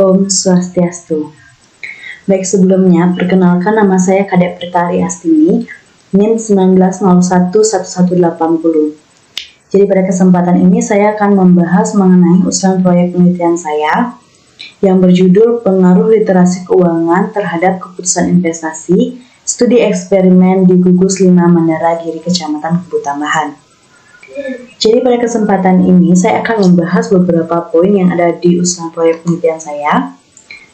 Om Swastiastu. Baik, sebelumnya perkenalkan, nama saya Kadek Pritari Astini, NIM 19011180. Jadi pada kesempatan ini saya akan membahas mengenai usulan proyek penelitian saya yang berjudul Pengaruh Literasi Keuangan Terhadap Keputusan Investasi, Studi Eksperimen di Gugus 5 Mandara Giri, Kecamatan Kubu Tambahan. Jadi pada kesempatan ini saya akan membahas beberapa poin yang ada di usulan proyek penelitian saya.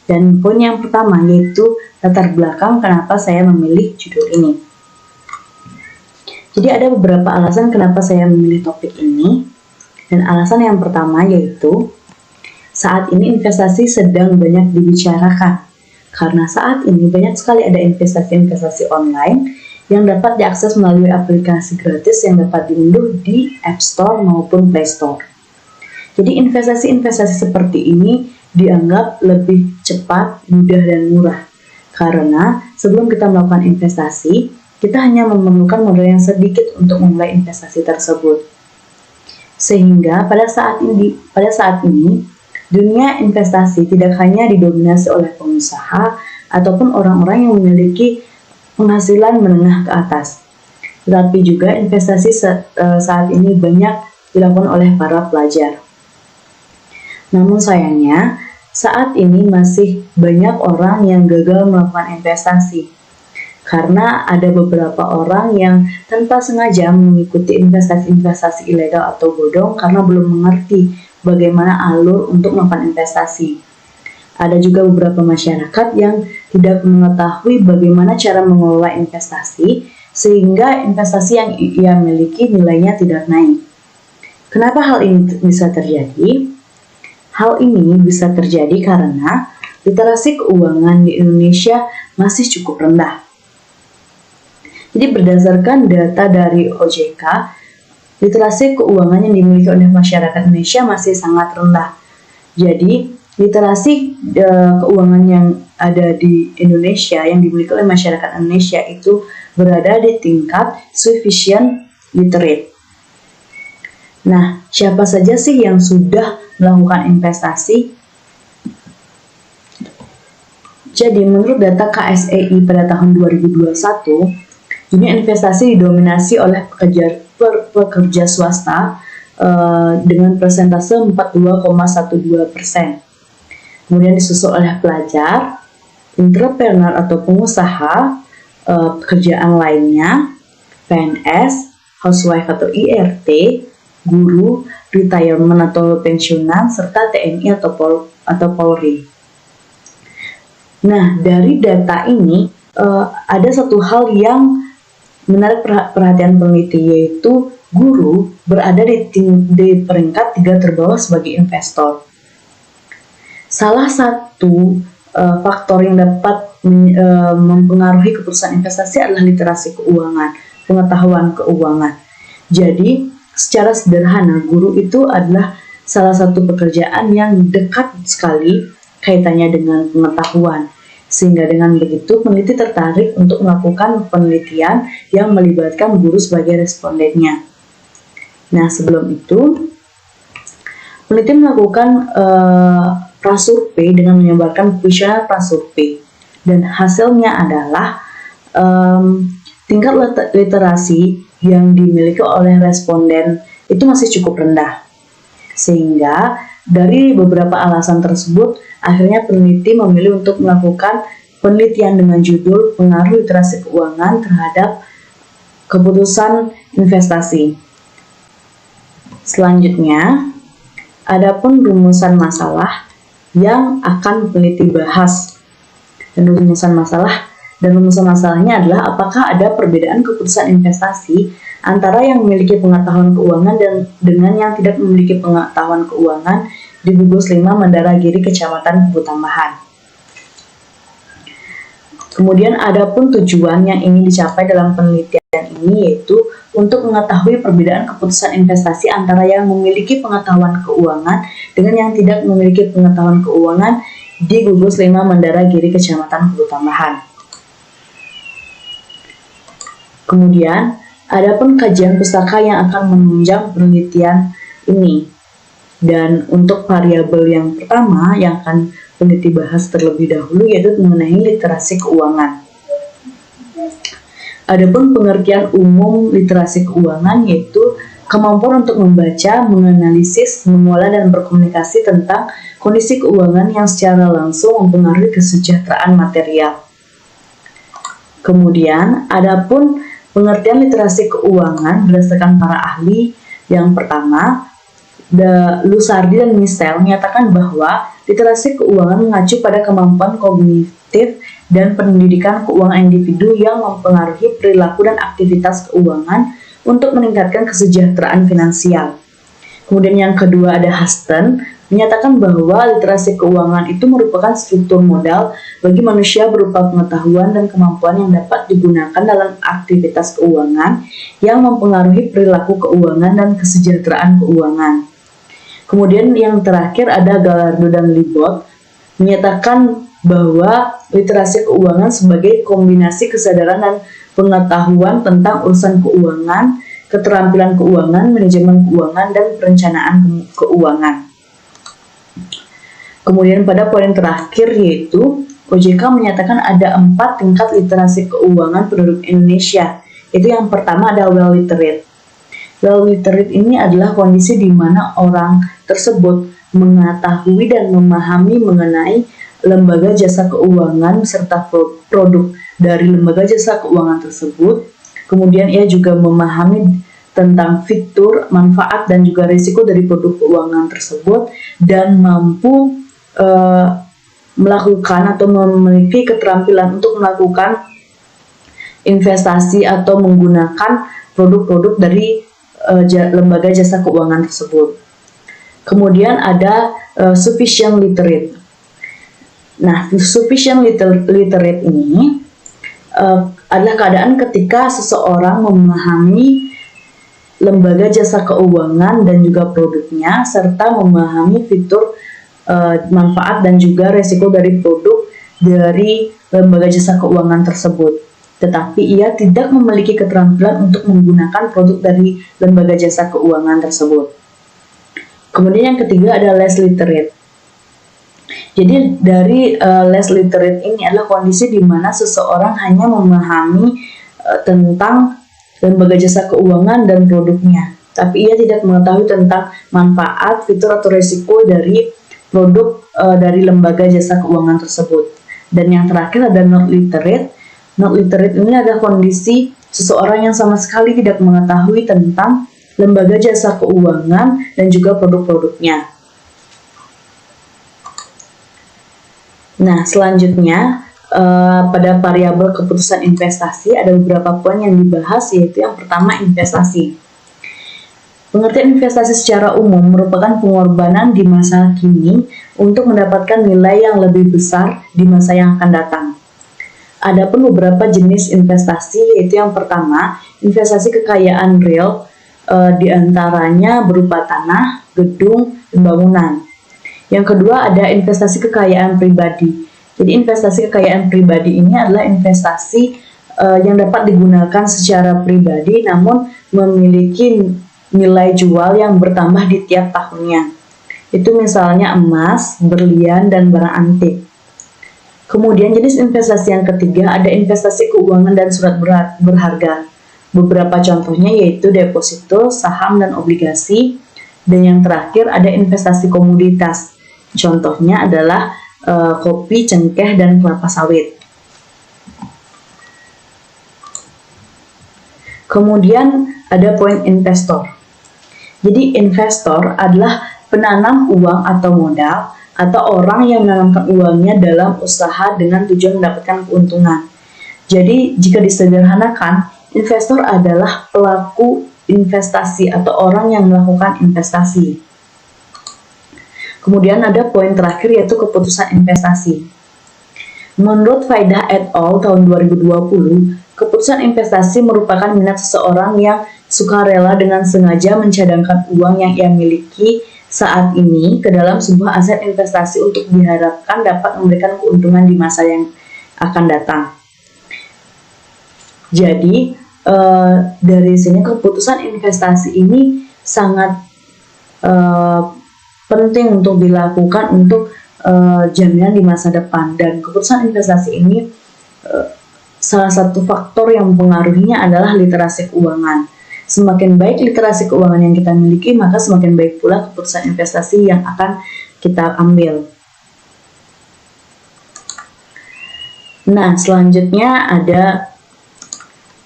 Dan poin yang pertama yaitu latar belakang kenapa saya memilih judul ini. Jadi ada beberapa alasan kenapa saya memilih topik ini. Dan alasan yang pertama yaitu saat ini investasi sedang banyak dibicarakan. Karena saat ini banyak sekali ada investasi-investasi online yang dapat diakses melalui aplikasi gratis yang dapat diunduh di App Store maupun Play Store. Jadi investasi-investasi seperti ini dianggap lebih cepat, mudah, dan murah. Karena sebelum kita melakukan investasi, kita hanya memerlukan modal yang sedikit untuk memulai investasi tersebut. Sehingga pada saat ini dunia investasi tidak hanya didominasi oleh pengusaha ataupun orang-orang yang memiliki penghasilan menengah ke atas, tetapi juga investasi saat ini banyak dilakukan oleh para pelajar. Namun sayangnya, saat ini masih banyak orang yang gagal melakukan investasi, karena ada beberapa orang yang tanpa sengaja mengikuti investasi-investasi ilegal atau bodong karena belum mengerti bagaimana alur untuk melakukan investasi. Ada juga beberapa masyarakat yang tidak mengetahui bagaimana cara mengelola investasi, sehingga investasi yang ia miliki nilainya tidak naik. Kenapa hal ini bisa terjadi? Hal ini bisa terjadi karena literasi keuangan di Indonesia masih cukup rendah. Jadi berdasarkan data dari OJK, literasi keuangan yang dimiliki oleh masyarakat Indonesia masih sangat rendah. Jadi literasi keuangan yang ada di Indonesia yang dimiliki oleh masyarakat Indonesia itu berada di tingkat sufficient literate. Nah, siapa saja sih yang sudah melakukan investasi? Jadi, menurut data KSEI pada tahun 2021, dunia investasi didominasi oleh pekerja swasta dengan persentase 42,12%. Kemudian disusul oleh pelajar, entrepreneur atau pengusaha, pekerjaan lainnya, PNS, housewife atau IRT, guru, retirement atau pensiunan, serta TNI atau Polri. Nah, dari data ini ada satu hal yang menarik perhatian peneliti, yaitu guru berada di peringkat 3 terbawah sebagai investor. Salah satu faktor yang dapat mempengaruhi keputusan investasi adalah literasi keuangan, pengetahuan keuangan. Jadi, secara sederhana, guru itu adalah salah satu pekerjaan yang dekat sekali kaitannya dengan pengetahuan. Sehingga dengan begitu, peneliti tertarik untuk melakukan penelitian yang melibatkan guru sebagai respondennya. Nah, sebelum itu, peneliti melakukan prasurvei dengan menyebarkan kuesioner prasurvei, dan hasilnya adalah tingkat literasi yang dimiliki oleh responden itu masih cukup rendah. Sehingga dari beberapa alasan tersebut, akhirnya peneliti memilih untuk melakukan penelitian dengan judul Pengaruh Literasi Keuangan Terhadap Keputusan Investasi. Selanjutnya, adapun rumusan masalah yang akan peneliti bahas. Dan rumusan masalahnya adalah apakah ada perbedaan keputusan investasi antara yang memiliki pengetahuan keuangan dan dengan yang tidak memiliki pengetahuan keuangan di Gugus 5 Mandara Giri, Kecamatan Kubu Tambahan. Kemudian adapun tujuan yang ingin dicapai dalam penelitian ini yaitu untuk mengetahui perbedaan keputusan investasi antara yang memiliki pengetahuan keuangan dengan yang tidak memiliki pengetahuan keuangan di Gugus 5 Mandara Giri, Kecamatan Kubu Tambahan. Kemudian, adapun kajian pustaka yang akan menunjang penelitian ini. Dan untuk variabel yang pertama yang akan peneliti bahas terlebih dahulu, yaitu mengenai literasi keuangan. Adapun pengertian umum literasi keuangan yaitu kemampuan untuk membaca, menganalisis, mengolah, dan berkomunikasi tentang kondisi keuangan yang secara langsung mempengaruhi kesejahteraan material. Kemudian, adapun pengertian literasi keuangan berdasarkan para ahli, yang pertama, Lusardi dan Michel menyatakan bahwa literasi keuangan mengacu pada kemampuan kognitif dan pendidikan keuangan individu yang mempengaruhi perilaku dan aktivitas keuangan untuk meningkatkan kesejahteraan finansial. Kemudian yang kedua ada Huston menyatakan bahwa literasi keuangan itu merupakan struktur modal bagi manusia berupa pengetahuan dan kemampuan yang dapat digunakan dalam aktivitas keuangan yang mempengaruhi perilaku keuangan dan kesejahteraan keuangan. Kemudian yang terakhir ada Gallardo dan Libot menyatakan bahwa literasi keuangan sebagai kombinasi kesadaran dan pengetahuan tentang urusan keuangan, keterampilan keuangan, manajemen keuangan, dan perencanaan keuangan. Kemudian pada poin terakhir yaitu OJK menyatakan ada 4 tingkat literasi keuangan penduduk Indonesia. Itu yang pertama ada well literate. Well literate ini adalah kondisi di mana orang tersebut mengetahui dan memahami mengenai lembaga jasa keuangan serta produk dari lembaga jasa keuangan tersebut. Kemudian ia juga memahami tentang fitur, manfaat, dan juga risiko dari produk keuangan tersebut dan mampu melakukan atau memiliki keterampilan untuk melakukan investasi atau menggunakan produk-produk dari lembaga jasa keuangan tersebut. Kemudian ada sufficient literate. Nah, sufficient literate ini adalah keadaan ketika seseorang memahami lembaga jasa keuangan dan juga produknya, serta memahami fitur, manfaat, dan juga resiko dari produk dari lembaga jasa keuangan tersebut. Tetapi ia tidak memiliki keterampilan untuk menggunakan produk dari lembaga jasa keuangan tersebut. Kemudian yang ketiga ada less literate. Jadi dari less literate ini adalah kondisi di mana seseorang hanya memahami tentang lembaga jasa keuangan dan produknya, tapi ia tidak mengetahui tentang manfaat, fitur, atau risiko dari produk dari lembaga jasa keuangan tersebut. Dan yang terakhir ada not literate. Not literate ini adalah kondisi seseorang yang sama sekali tidak mengetahui tentang lembaga jasa keuangan dan juga produk-produknya. Nah, selanjutnya pada variabel keputusan investasi ada beberapa poin yang dibahas, yaitu yang pertama investasi. Pengertian investasi secara umum merupakan pengorbanan di masa kini untuk mendapatkan nilai yang lebih besar di masa yang akan datang. Adapun beberapa jenis investasi, yaitu yang pertama investasi kekayaan real, diantaranya berupa tanah, gedung, dan bangunan. Yang kedua ada investasi kekayaan pribadi. Jadi investasi kekayaan pribadi ini adalah investasi yang dapat digunakan secara pribadi namun memiliki nilai jual yang bertambah di tiap tahunnya. Itu misalnya emas, berlian, dan barang antik. Kemudian jenis investasi yang ketiga ada investasi keuangan dan surat berharga. Beberapa contohnya yaitu deposito, saham, dan obligasi. Dan yang terakhir ada investasi komoditas. Contohnya adalah kopi, cengkeh, dan kelapa sawit. Kemudian ada poin investor. Jadi investor adalah penanam uang atau modal atau orang yang menanamkan uangnya dalam usaha dengan tujuan mendapatkan keuntungan. Jadi jika disederhanakan, investor adalah pelaku investasi atau orang yang melakukan investasi. Kemudian ada poin terakhir yaitu keputusan investasi. Menurut Faidah et al. Tahun 2020, keputusan investasi merupakan minat seseorang yang sukarela dengan sengaja mencadangkan uang yang ia miliki saat ini ke dalam sebuah aset investasi untuk diharapkan dapat memberikan keuntungan di masa yang akan datang. Jadi, dari sini keputusan investasi ini sangat penting untuk dilakukan untuk jaminan di masa depan. Dan keputusan investasi ini salah satu faktor yang mempengaruhinya adalah literasi keuangan. Semakin baik literasi keuangan yang kita miliki, maka semakin baik pula keputusan investasi yang akan kita ambil. Nah, selanjutnya ada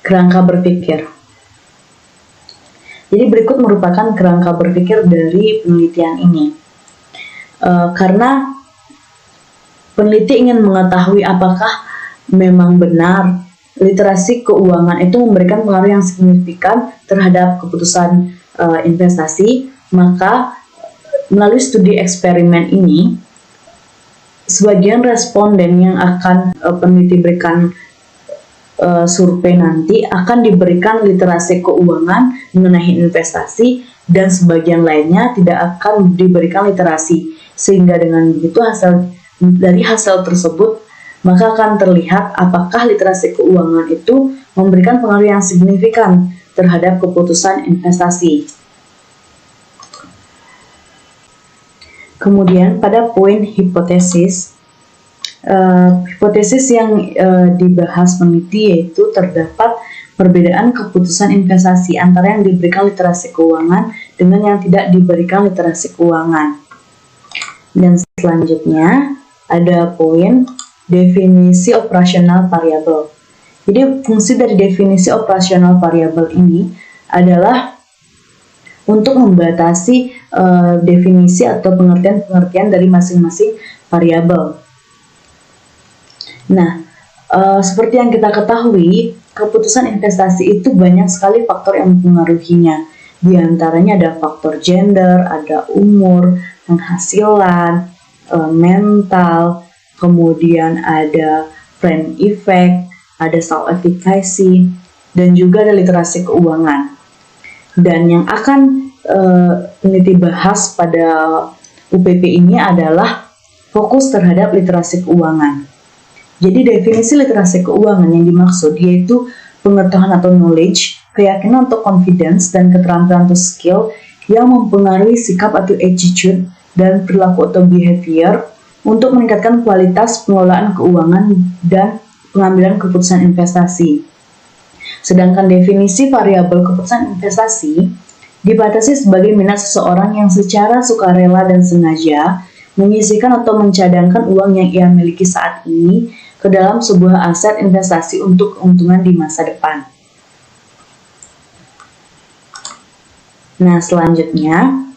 kerangka berpikir. Jadi berikut merupakan kerangka berpikir dari penelitian ini. Karena peneliti ingin mengetahui apakah memang benar literasi keuangan itu memberikan pengaruh yang signifikan terhadap keputusan investasi, maka melalui studi eksperimen ini, sebagian responden yang akan peneliti berikan survei nanti akan diberikan literasi keuangan mengenai investasi, dan sebagian lainnya tidak akan diberikan literasi. Sehingga dengan begitu dari hasil tersebut maka akan terlihat apakah literasi keuangan itu memberikan pengaruh yang signifikan terhadap keputusan investasi. Kemudian pada poin hipotesis, hipotesis yang dibahas peneliti yaitu terdapat perbedaan keputusan investasi antara yang diberikan literasi keuangan dengan yang tidak diberikan literasi keuangan. Dan selanjutnya ada poin definisi operasional variabel. Jadi fungsi dari definisi operasional variabel ini adalah untuk membatasi definisi atau pengertian-pengertian dari masing-masing variabel. Nah, seperti yang kita ketahui, keputusan investasi itu banyak sekali faktor yang mempengaruhinya. Di antaranya ada faktor gender, ada umur, penghasilan, mental, kemudian ada friend effect, ada self-efficacy, dan juga ada literasi keuangan. Dan yang akan peneliti bahas pada UPP ini adalah fokus terhadap literasi keuangan. Jadi definisi literasi keuangan yang dimaksud yaitu pengetahuan atau knowledge, keyakinan atau confidence, dan keterampilan atau skill yang mempengaruhi sikap atau attitude dan perilaku atau behavior untuk meningkatkan kualitas pengelolaan keuangan dan pengambilan keputusan investasi. Sedangkan definisi variabel keputusan investasi dibatasi sebagai minat seseorang yang secara sukarela dan sengaja menyisihkan atau mencadangkan uang yang ia miliki saat ini ke dalam sebuah aset investasi untuk keuntungan di masa depan. Nah, selanjutnya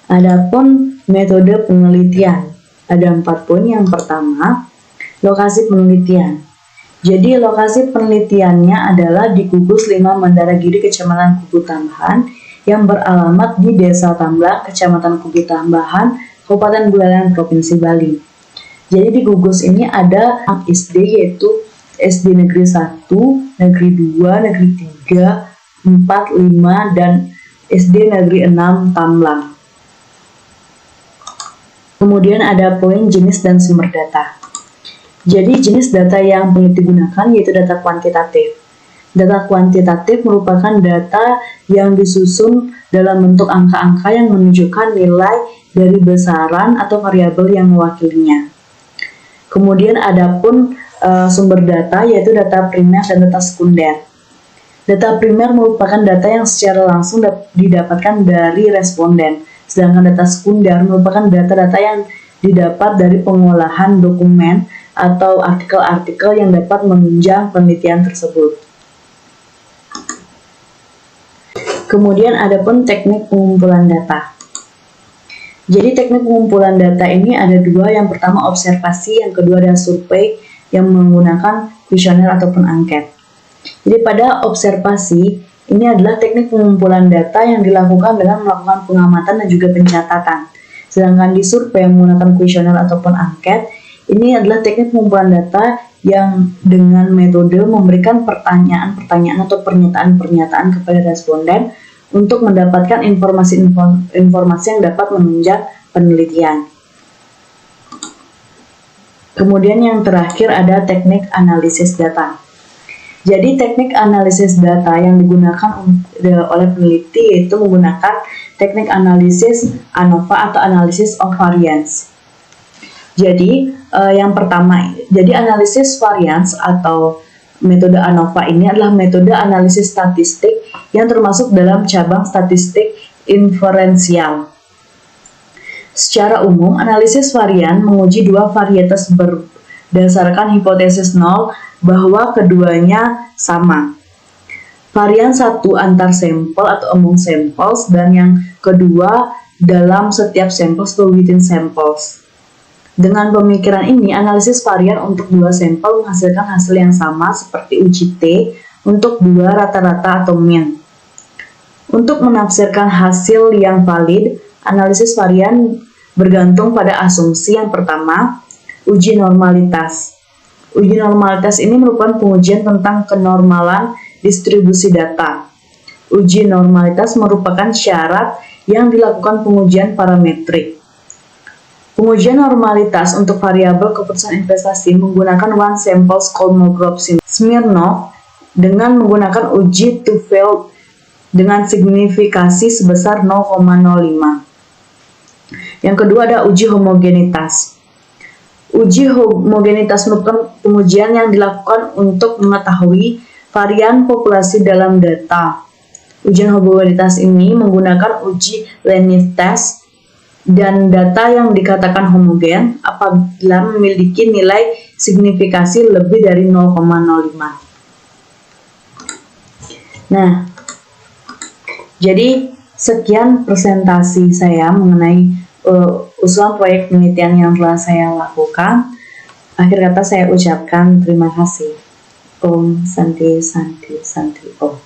adapun metode penelitian. Ada 4 poin. Yang pertama, lokasi penelitian. Jadi lokasi penelitiannya adalah di Gugus 5 Mandaragiri, Kecamatan Kubu Tambahan, yang beralamat di Desa Tamblang, Kecamatan Kubu Tambahan, Kabupaten Buleleng, Provinsi Bali. Jadi di Gugus ini ada SD, yaitu SD Negeri 1, Negeri 2, Negeri 3, 4, 5, dan SD Negeri 6 Tamlang. Kemudian ada poin jenis dan sumber data. Jadi jenis data yang peneliti gunakan yaitu data kuantitatif. Data kuantitatif merupakan data yang disusun dalam bentuk angka-angka yang menunjukkan nilai dari besaran atau variabel yang mewakilinya. Kemudian ada pun sumber data yaitu data primer dan data sekunder. Data primer merupakan data yang secara langsung didapatkan dari responden. Sedangkan data sekunder merupakan data-data yang didapat dari pengolahan dokumen atau artikel-artikel yang dapat menunjang penelitian tersebut. Kemudian ada pun teknik pengumpulan data. Jadi teknik pengumpulan data ini ada 2, yang pertama observasi, yang kedua adalah survei yang menggunakan kuesioner ataupun angket. Jadi pada observasi, ini adalah teknik pengumpulan data yang dilakukan dengan melakukan pengamatan dan juga pencatatan. Sedangkan di survei yang menggunakan kuesioner ataupun angket, ini adalah teknik pengumpulan data yang dengan metode memberikan pertanyaan-pertanyaan atau pernyataan-pernyataan kepada responden untuk mendapatkan informasi yang dapat menunjang penelitian. Kemudian yang terakhir ada teknik analisis data. Jadi teknik analisis data yang digunakan oleh peneliti yaitu menggunakan teknik analisis ANOVA atau Analysis of Variance. Jadi yang pertama, jadi analisis varians atau metode ANOVA ini adalah metode analisis statistik yang termasuk dalam cabang statistik inferensial. Secara umum, analisis varian menguji dua varietas berdasarkan hipotesis nol bahwa keduanya sama. Varian satu antar sampel atau among samples, dan yang kedua dalam setiap samples atau within samples. Dengan pemikiran ini, analisis varian untuk dua sampel menghasilkan hasil yang sama seperti uji T untuk dua rata-rata atau mean. Untuk menafsirkan hasil yang valid, analisis varian bergantung pada asumsi yang pertama, uji normalitas. Uji normalitas ini merupakan pengujian tentang kenormalan distribusi data. Uji normalitas merupakan syarat yang dilakukan pengujian parametrik. Pengujian normalitas untuk variabel keputusan investasi menggunakan one sample Kolmogorov-Smirnov dengan menggunakan uji two-fold dengan signifikasi sebesar 0,05. Yang kedua ada uji homogenitas. Uji homogenitas merupakan pengujian yang dilakukan untuk mengetahui varian populasi dalam data. Ujian homogenitas ini menggunakan uji Lenif test dan data yang dikatakan homogen apabila memiliki nilai signifikasi lebih dari 0,05. Nah, jadi sekian presentasi saya mengenai usulan proyek penelitian yang telah saya lakukan. Akhir kata saya ucapkan terima kasih. Om Santi Santi Santi Om.